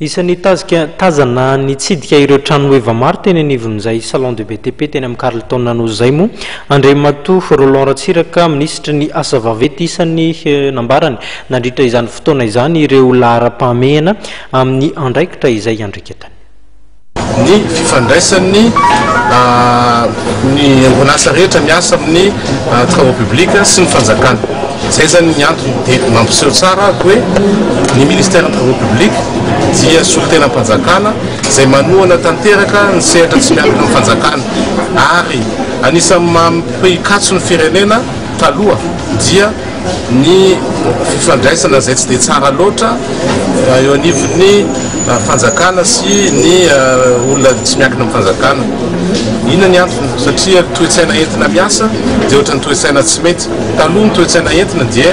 Isan'ny tazana nitsidika ireo trano eva maro teny anivon'izay salon de BTP teny amin'ny Carleton nanozy zay mo André Matou Roland Ratsiraka ministra ny asa vavety isan'ny nambarany nandritra izany fotoana izany ireo lahara-pahamehana amin'ny andraikitra izay andriketany. Ny fifandraisan'ny ny orinasa rehetra miasa amin'ny travaux publics sy ny fanjakana. Zay zany ny antony dia mampiseho tsara hoe ny ministère des travaux publics dia solitena mpanjakana izay manohana tanteraka ny sehatra tsy miankina amin'ny fanjakana ary anisan'ny mampikatso ny firenena taloha dia ny fifandraisana izay tsy dia tsara loatra eo anivon'ny fanjakana sy ny olona tsy miankina amin'ny fanjakana. Inona ny antony? Satria toe-tsaina entina miasa dia ohatran'ny toe-tsaina tsy mety. Taloha ny toe-tsaina entina dia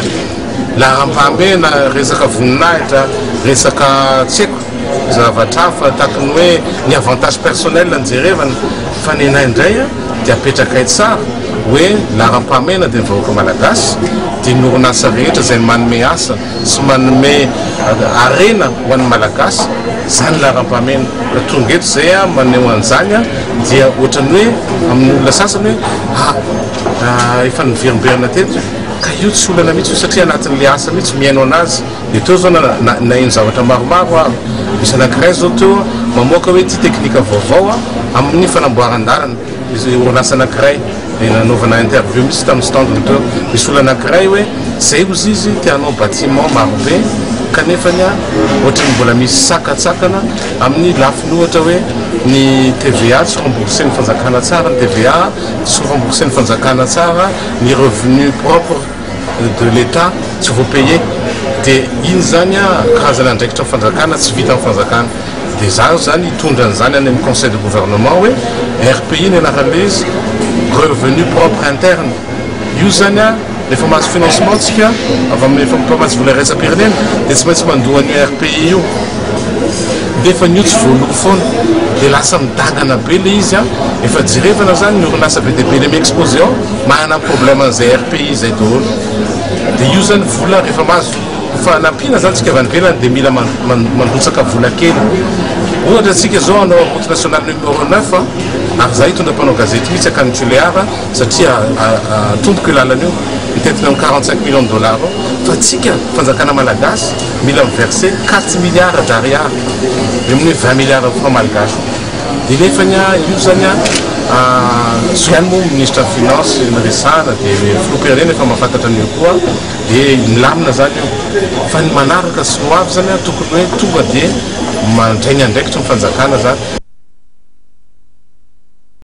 laharampahamehana, resaka voninahitra, resaka tsy haiko zavatra hafa tahaka ny hoe ny avantage personnel anjerevana fa ny indray dia apetraka tsara hoe laharampahamehana dia ny vahoaka malagasy dia ny orinasa rehetra izay manome asa sy manome arena ho an'ny malagasy zany laharampahamehana. Tonga eto izay maneho an'izany dia ohatrany hoe amin'ny olona sasany hoe efa niverimberina teto ka io tsy olana mihitsy satria anatin'le asa mihitsy miaino anazy dia teo zao na ino zavatra maromaro misy anankiray zao teo mamoaka hoe ty teknika vaovao amin'ny fanamboaran-dalana. Izy orinasa anankiray nanaovana interview misy tamin'ny stand teo misy olona anankiray hoe zay ozy izy tianao bâtiment marobe kanefa ohatrany mbola misy sakatsakana amin'ny lafiny ohatra hoe ny TVA tsy remboursé ny fanjakana tsara, ny TVA tsy remboursé ny fanjakana tsara, ny revenu propre de l'État tsy voapayé dia iny zany karazana andraikitra ny fanjakana tsy vita amin'ny fanjakana. Dia zaho zany hitondra an'izany any amin'ny conseil de gouvernement hoe RPI ny anaran'ilay izy revenu propre interne. Io zany rehefa mahazo financement tsika avy amin'ny mpamatsy vola raisam-pirenena dia tsy maintsy mandoa ny RPI io dia fa nio tsy voaloko foana dia lasa midagana be le izy efa jirevana zany ny orinasa BTP le mi-exposé ao manana problème an'izay RPI zay daholo. Dia io zany vola rehefa mahazo fa nampiana zany tsika avy any ivelany dia mila mandrotsaka vola kely. Ohatra tsika zao anao route nationale numéro 9 ary za hitondra mpanao gazety mihitsy akany Tuleara satria tomboko lalana io mitentina amin'ny 45 millions de dollars fa tsika fanjakana malagasy mila miverser 4 milliards d'ariary eo amin'ny 20 milliards de francs malgasy. Dia nefany io zany so ihany moa ministre des finances niresana dia filoam-pirenena efa mahafantatra an'io koa dia milamina zany io fa ny manaraka sy ny ho avy zany tokony hoe tonga dia mandray ny andraikitra ny fanjakana zany.